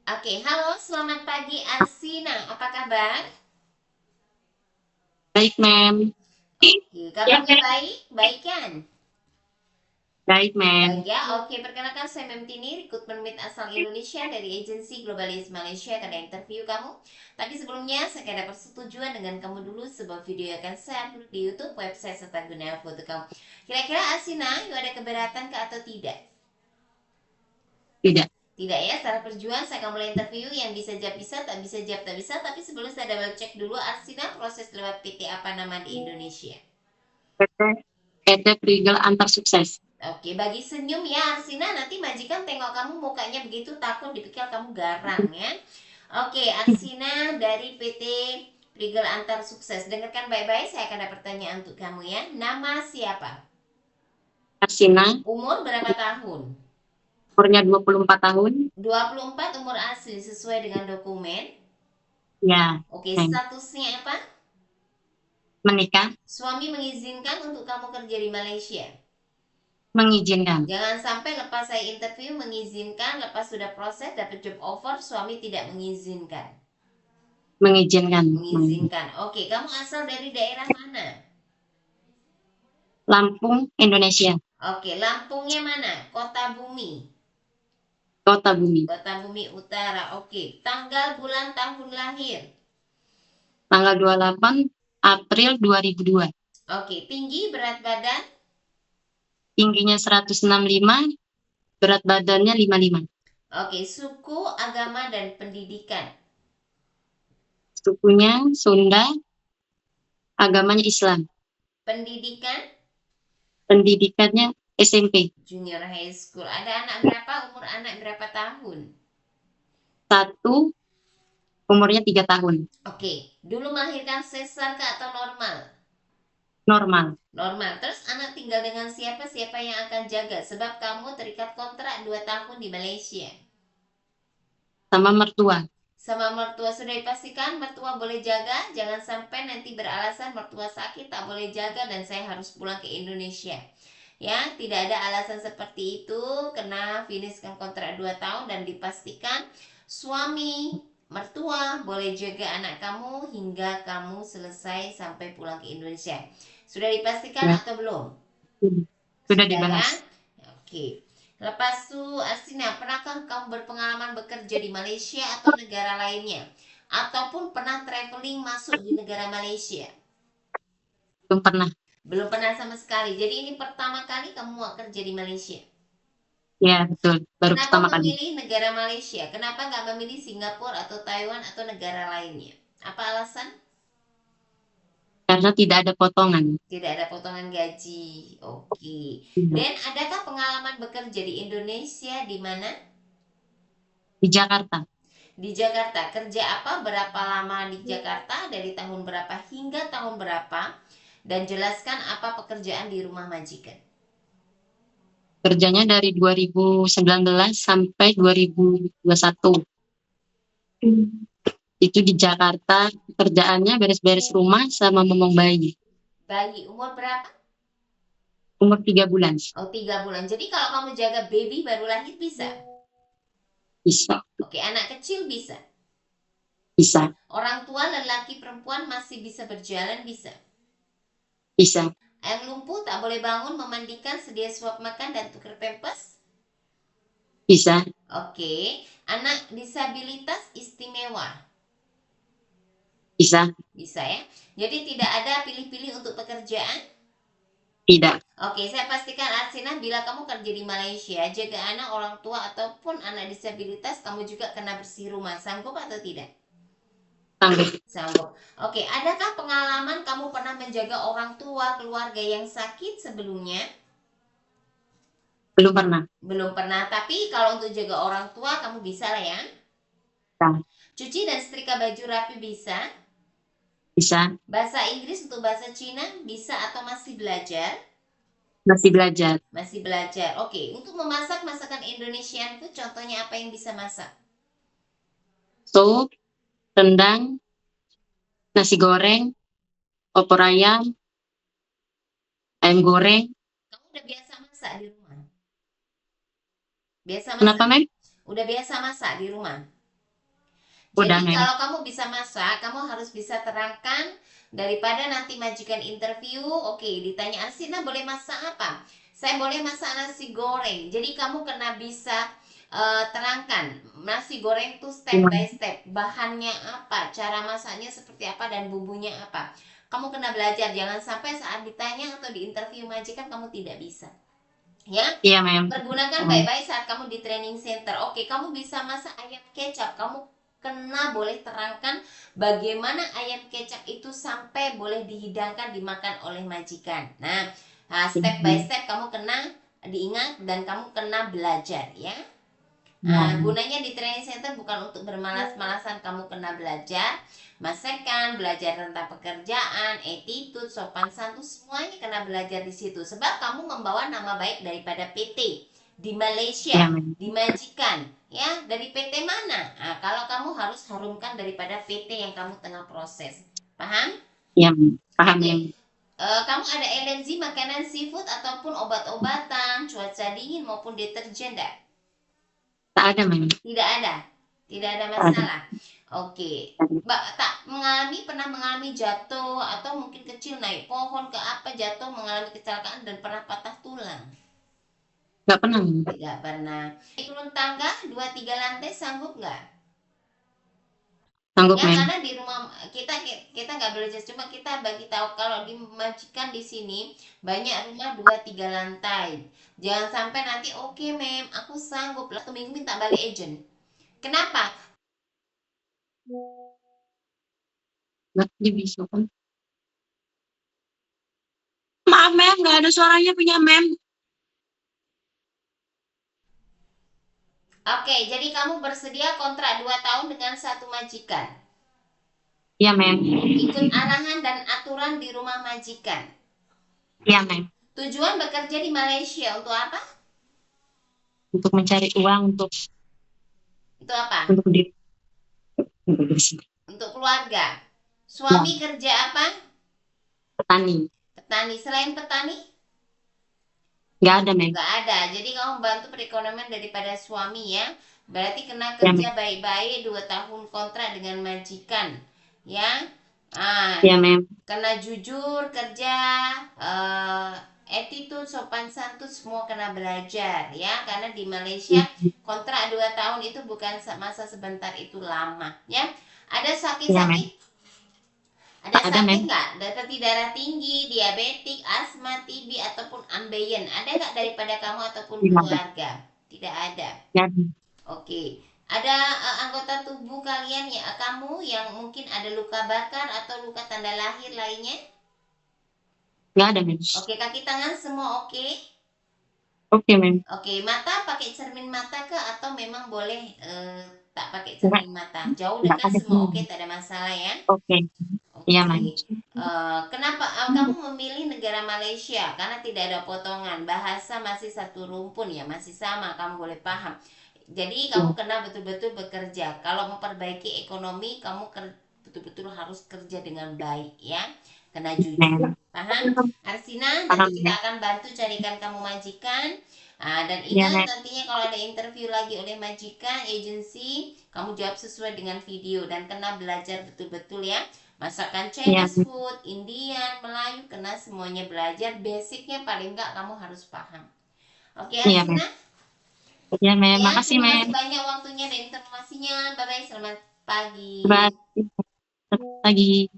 Oke, halo, selamat pagi Arsina. Apa kabar? Baik, Mem. Oke, kabarnya baik? Baik kan? Baik, Baik Mem. ya. Oke, perkenalkan saya Memtini, rekrutmen mid asal Indonesia dari agensi Globalis Malaysia karena interview kamu. Tapi sebelumnya saya akan dapat persetujuan dengan kamu dulu sebuah video yang akan saya upload di YouTube website serta guna foto kamu. Kira-kira Arsina, yuk ada keberatan ke atau tidak? Tidak. Tidak ya, secara perjuangan saya akan mulai interview yang bisa jawab bisa, tak bisa jawab tak bisa. Tapi sebelum saya double cek dulu, Arsina proses lewat PT apa nama di Indonesia? PT Prigel Antar Sukses. Oke, bagi senyum ya Arsina, nanti majikan tengok kamu mukanya begitu takut dipikir kamu garang ya. Oke, Arsina dari PT Prigel Antar Sukses. Dengarkan baik-baik, saya akan ada pertanyaan untuk kamu ya. Nama siapa? Arsina, Umur berapa tahun? umurnya 24 tahun. 24 umur asli sesuai dengan dokumen. Ya, Oke, Mem. statusnya apa? Menikah, Suami mengizinkan untuk kamu kerja di Malaysia. mengizinkan. Jangan sampai lepas saya interview mengizinkan, lepas sudah proses dapat job offer, suami tidak mengizinkan. Mengizinkan, Mem. Mengizinkan. Oke, kamu asal dari daerah mana? Lampung, Indonesia. Oke, Lampungnya mana? Kota Bumi. Kota Bumi. Kota Bumi Utara. Oke, tanggal bulan tahun lahir. Tanggal 28 April 2002. Oke, tinggi berat badan. Tingginya 165, berat badannya 55. Oke, suku, agama dan pendidikan. Sukunya Sunda, agamanya Islam. Pendidikan Pendidikannya SMP. junior high school. Ada anak berapa? Umur anak berapa tahun? Satu, umurnya 3 tahun. Oke, dulu melahirkan sesar ke atau normal? Normal. Normal. Terus anak tinggal dengan siapa? Siapa yang akan jaga? Sebab kamu terikat kontrak 2 tahun di Malaysia. Sama mertua. Sama mertua sudah dipastikan mertua boleh jaga. Jangan sampai nanti beralasan mertua sakit tak boleh jaga dan saya harus pulang ke Indonesia. Ya, tidak ada alasan seperti itu. Kena finishkan kontrak 2 tahun dan dipastikan suami mertua boleh jaga anak kamu hingga kamu selesai sampai pulang ke Indonesia. Sudah dipastikan Ya, atau belum? sudah Sudah kan? dibahas. Oke. Lepas itu, Asina, pernahkah kamu berpengalaman bekerja di Malaysia atau negara lainnya? Ataupun pernah traveling masuk di negara Malaysia? Belum pernah. Belum pernah sama sekali. Jadi ini pertama kali kamu mau kerja di Malaysia. Ya, betul. Baru Kenapa pertama kali. memilih negara Malaysia? Kenapa nggak memilih Singapura atau Taiwan atau negara lainnya? Apa alasan? Karena tidak ada potongan. Tidak ada potongan gaji. Oke. Iya. Dan adakah pengalaman bekerja di Indonesia di mana? Di Jakarta. Di Jakarta, kerja apa? Berapa lama di Jakarta? Dari tahun berapa hingga tahun berapa? Dan jelaskan apa pekerjaan di rumah majikan. Kerjanya dari 2019 sampai 2021. Itu di Jakarta. Kerjaannya beres-beres rumah sama memang bayi. Bayi umur berapa? Umur 3 bulan. Oh, 3 bulan. Jadi kalau kamu jaga baby baru lahir bisa? Bisa. Oke, anak kecil bisa. Bisa. Orang tua lelaki perempuan masih bisa berjalan bisa. Bisa. Yang lumpuh tak boleh bangun memandikan sedia suap makan dan tukar pempes. Bisa. Oke, anak disabilitas istimewa. Bisa. Bisa ya. Jadi tidak ada pilih-pilih untuk pekerjaan. Tidak. Oke, saya pastikan Arsina bila kamu kerja di Malaysia, jaga anak orang tua ataupun anak disabilitas, kamu juga kena bersih rumah. Sanggup atau tidak? Tangguh. Sanggup. Oke, adakah pengalaman kamu pernah menjaga orang tua keluarga yang sakit sebelumnya? Belum pernah. Belum pernah, tapi kalau untuk jaga orang tua kamu bisa lah ya. Bisa. Cuci dan setrika baju rapi bisa. Bisa. Bahasa Inggris untuk bahasa Cina bisa atau masih belajar? Masih belajar. Masih belajar. Oke, untuk memasak masakan Indonesian food contohnya apa yang bisa masak? Sup, rendang, nasi goreng, opor ayam, ayam goreng. Kamu udah biasa masak di rumah? Biasa Kenapa, masak? Mem? Udah biasa masak di rumah? Udah, Jadi Mem. kalau kamu bisa masak, kamu harus bisa terangkan daripada nanti majikan interview, oke, ditanya Arsina boleh masak apa? Saya boleh masak nasi goreng. Jadi kamu kena bisa terangkan nasi goreng tuh step Gimana? by step. Bahannya apa, cara masaknya seperti apa, dan bumbunya apa. Kamu kena belajar, jangan sampai saat ditanya atau di interview majikan kamu tidak bisa. Ya, Iya, Mem. pergunakan baik-baik saat kamu di training center. Oke, kamu bisa masak ayam kecap. Kamu kena boleh terangkan bagaimana ayam kecap itu sampai boleh dihidangkan dimakan oleh majikan. Nah, step by step kamu kena diingat dan kamu kena belajar ya. Gunanya di training center bukan untuk bermalas-malasan, kamu kena belajar masakan, belajar tentang pekerjaan, attitude, sopan santun, semuanya kena belajar di situ. Sebab kamu membawa nama baik daripada PT di Malaysia, Iya, Mem. di majikan, ya dari PT mana? Kalau kamu harus harumkan daripada PT yang kamu tengah proses. Paham? Iya, Mem. Paham, Oke. Mem. Kamu ada alergi makanan seafood ataupun obat-obatan, cuaca dingin maupun deterjen enggak? Tak ada, Mem. Tidak ada, tidak ada Tak ada. masalah. Oke, Mbak tak pernah mengalami jatuh atau mungkin kecil naik pohon ke apa jatuh mengalami kecelakaan dan pernah patah tulang? Nggak pernah, Mem. Tidak pernah. Turun tangga 2-3 lantai sanggup nggak? Sanggup, Ya Mem. karena di rumah kita kita nggak belajar, cuma kita bagi tahu kalau di majikan di sini banyak rumah 2-3 lantai. Jangan sampai nanti oke mem aku sanggup lah minggu minta balik agent. Kenapa? Nggak dia bisa kan? Maaf, Mem. Nggak ada suaranya punya Mem. Oke, jadi kamu bersedia kontrak 2 tahun dengan satu majikan. Iya, Mem. Ikut arahan dan aturan di rumah majikan. Iya, Mem. Tujuan bekerja di Malaysia untuk apa? Untuk mencari uang untuk Itu apa? diri. Untuk diri. Untuk keluarga. Ya, Suami kerja apa? petani. Petani. Selain petani? Nggak ada, Mem. Gak ada. Jadi kamu bantu perekonomian daripada suami ya. Berarti kena Iya, kerja Mem. baik-baik 2 tahun kontrak dengan majikan. Ya. Iya, Mem. Kena jujur kerja, eh, attitude, sopan santun semua kena belajar ya. Karena di Malaysia kontrak 2 tahun itu bukan masa sebentar, itu lama ya. Ada Iya, Mem. sakit-sakit? Ada Tak ada, sakit Mem. nggak? Seperti darah tinggi, diabetik, asma, TB ataupun ambeien. Ada nggak daripada kamu ataupun Tidak ada. keluarga? Tidak ada. Nggak ada. Oke. Ada anggota tubuh kalian ya, kamu yang mungkin ada luka bakar atau luka tanda lahir lainnya? Nggak ada, Mem. Oke, kaki tangan semua oke? Oke, Mem. Oke, mata pakai cermin mata ke atau memang boleh tak pakai Nggak, cermin mata? Jauh nggak dekat ada. semua oke, tak ada masalah ya. Oke. Iya, Mem. Oke, kenapa kamu memilih negara Malaysia? Karena tidak ada potongan, bahasa masih satu rumpun ya, masih sama, kamu boleh paham. Jadi kamu Iya. kena betul-betul bekerja. Kalau memperbaiki ekonomi, kamu betul-betul harus kerja dengan baik ya. Kena jujur. Mem. Paham? Arsina, nanti Paham, kita Mem. akan bantu carikan kamu majikan. Dan Iya, ingat Mem. nantinya kalau ada interview lagi oleh majikan, agensi, kamu jawab sesuai dengan video dan kena belajar betul-betul ya. Masakan Iya, Chinese Mem. food, Indian, Melayu, kena semuanya belajar. Basicnya paling enggak kamu harus paham. Oke, Iya, Mem. Arsina? Iya, Mem. Ya, Makasih, terima Mem. kasih banyak waktunya dan informasinya. Bye-bye, selamat pagi. Bye. Selamat pagi.